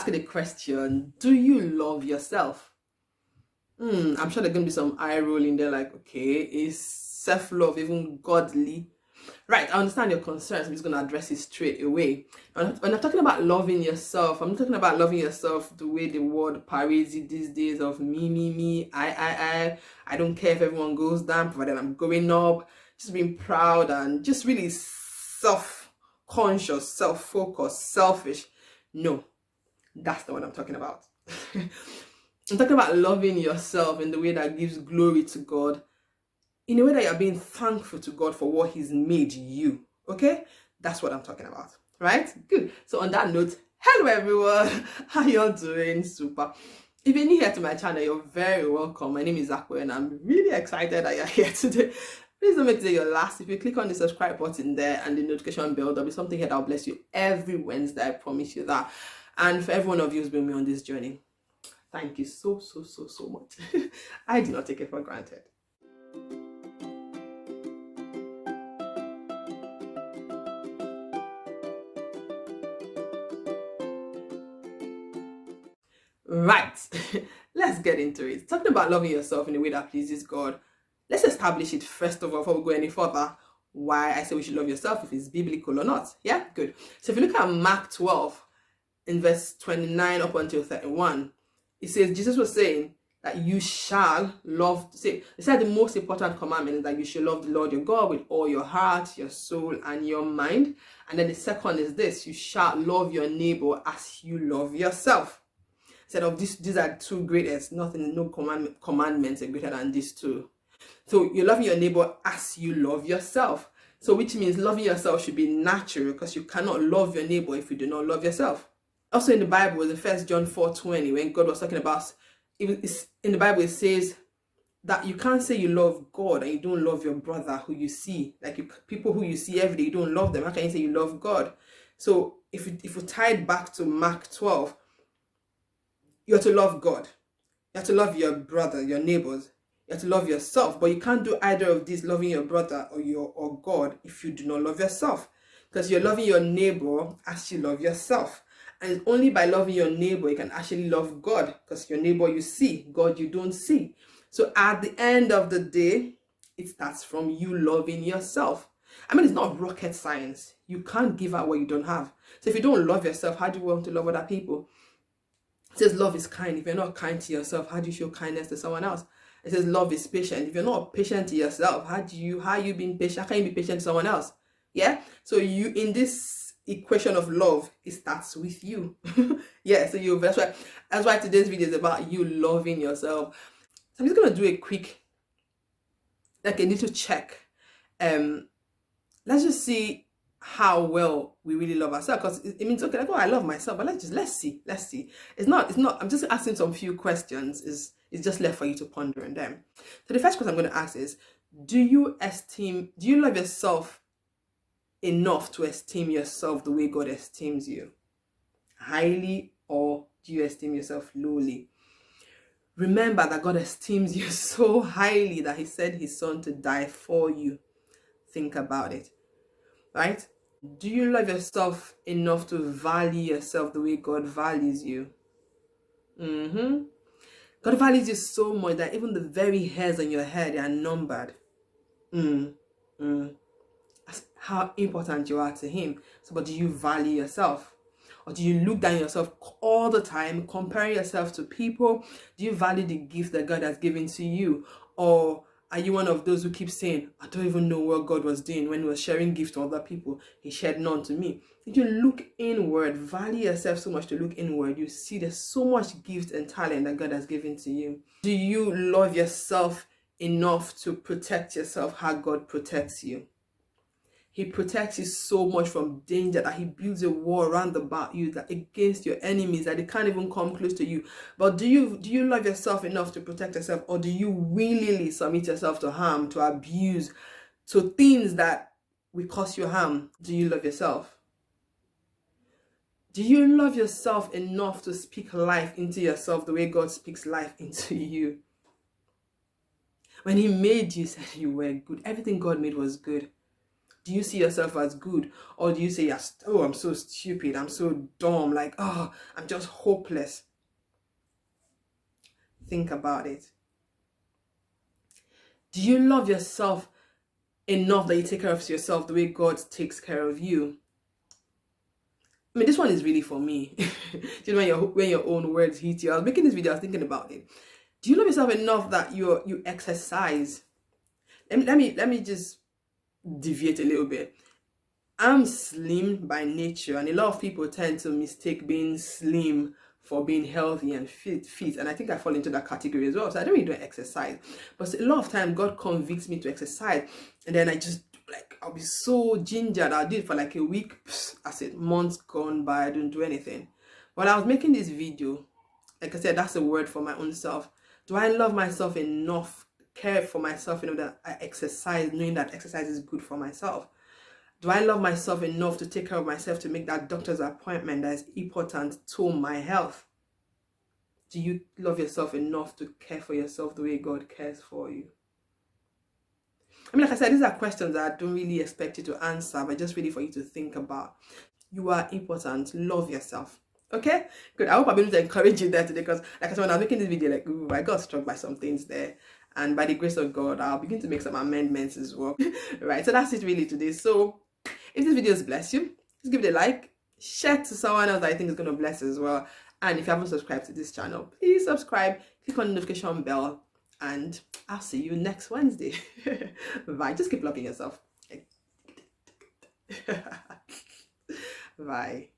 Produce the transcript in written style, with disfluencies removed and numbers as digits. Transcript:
asking a question. Do you love yourself? I'm sure there's going to be some eye rolling there, like, okay, is self-love even godly? Right, I understand your concerns. I'm just going to address it straight away. When I'm talking about loving yourself, I'm not talking about loving yourself the way the world parades it these days of me, I don't care if everyone goes down, provided I'm going up, just being proud and just really self-conscious, self-focused, selfish. No, that's not what I'm talking about. I'm talking about loving yourself in the way that gives glory to God, in a way that you're being thankful to God for what He's made you. Okay? That's what I'm talking about. Right? Good. So on that note, hello everyone. How y'all doing? Super. If you're new here to my channel, you're very welcome. My name is Akwe and I'm really excited that you're here today. Please don't make today your last. If you click on the subscribe button there and the notification bell, there'll be something here that'll bless you every Wednesday. I promise you that. And for every one of you who's been with me on this journey, thank you so much. I do not take it for granted. Right, let's get into it. Talking about loving yourself in a way that pleases God, let's establish it first of all before we go any further. Why I say we should love yourself, if it's biblical or not. Yeah, good. So if you look at Mark 12, in verse 29 up until 31, it says, Jesus was saying that you shall love, it said the most important commandment is that you should love the Lord your God with all your heart, your soul, and your mind. And then the second is this, you shall love your neighbor as you love yourself. Said of these are two greatest, nothing, no commandments are greater than these two. So you're loving your neighbor as you love yourself. So which means loving yourself should be natural, because you cannot love your neighbor if you do not love yourself. Also in the Bible, in 1 John 4:20, when God was talking about, in the Bible it says that you can't say you love God and you don't love your brother who you see. Like people who you see every day, you don't love them. How can you say you love God? So if we tie it back to Mark 12, you have to love God. You have to love your brother, your neighbors. You have to love yourself. But you can't do either of these, loving your brother or God, if you do not love yourself. Because you're loving your neighbor as you love yourself. And it's only by loving your neighbor you can actually love God. Because your neighbor you see, God you don't see. So at the end of the day, it starts from you loving yourself. I mean, it's not rocket science. You can't give out what you don't have. So if you don't love yourself, how do you want to love other people? It says love is kind. If you're not kind to yourself, how do you show kindness to someone else? It says love is patient. If you're not patient to yourself, how are you being patient? How can you be patient to someone else? Yeah. So you, in this equation of love, it starts with you. Yeah. So that's why today's video is about you loving yourself. So I'm just gonna do a quick, like a little check. Let's just see how well we really love ourselves, because it means, okay, like, oh, I love myself, but let's see. It's not I'm just asking some few questions. It's just left for you to ponder on them. So the first question I'm going to ask is, do you love yourself enough to esteem yourself the way God esteems you? Highly, or do you esteem yourself lowly? Remember that God esteems you so highly that He sent His Son to die for you. Think about it. Right? Do you love yourself enough to value yourself the way God values you? God values you so much that even the very hairs on your head are numbered. That's how important you are to Him. So, but do you value yourself? Or do you look down on yourself all the time, comparing yourself to people? Do you value the gift that God has given to you? Or are you one of those who keep saying, I don't even know what God was doing when He was sharing gifts to other people? He shared none to me. If you look inward, value yourself so much to look inward, you see there's so much gift and talent that God has given to you. Do you love yourself enough to protect yourself how God protects you? He protects you so much from danger that He builds a wall around about you, that against your enemies, that they can't even come close to you. But do you love yourself enough to protect yourself, or do you willingly submit yourself to harm, to abuse, to things that will cause you harm? Do you love yourself? Do you love yourself enough to speak life into yourself the way God speaks life into you? When He made you, He said you were good. Everything God made was good. Do you see yourself as good? Or do you say, yes, oh, I'm so stupid, I'm so dumb, like, oh, I'm just hopeless? Think about it. Do you love yourself enough that you take care of yourself the way God takes care of you? I mean, this one is really for me. You know, when your own words hit you. I was making this video, I was thinking about it. Do you love yourself enough that you exercise? Let me just deviate a little bit. I'm slim by nature, and a lot of people tend to mistake being slim for being healthy and fit. And I think I fall into that category as well. So I don't really do exercise, but a lot of time God convicts me to exercise, and then I just, like, I'll be so gingered. I'll do it for like a week. I said, months gone by, I don't do anything. When I was making this video, like I said, that's a word for my own self. Do I love myself enough, care for myself enough that I exercise, knowing that exercise is good for myself? Do I love myself enough to take care of myself, to make that doctor's appointment that is important to my health? Do you love yourself enough to care for yourself the way God cares for you? I mean, like I said, these are questions that I don't really expect you to answer, but just really for you to think about. You are important. Love yourself. Okay? Good. I hope I've been able to encourage you there today, because like I said, when I was making this video, like, ooh, I got struck by some things there. And by the grace of God, I'll begin to make some amendments as well. Right. So that's it really today. So if this video has blessed you, just give it a like, share it to someone else that I think is going to bless as well. And if you haven't subscribed to this channel, please subscribe, click on the notification bell, and I'll see you next Wednesday. Bye. Just keep loving yourself. Bye.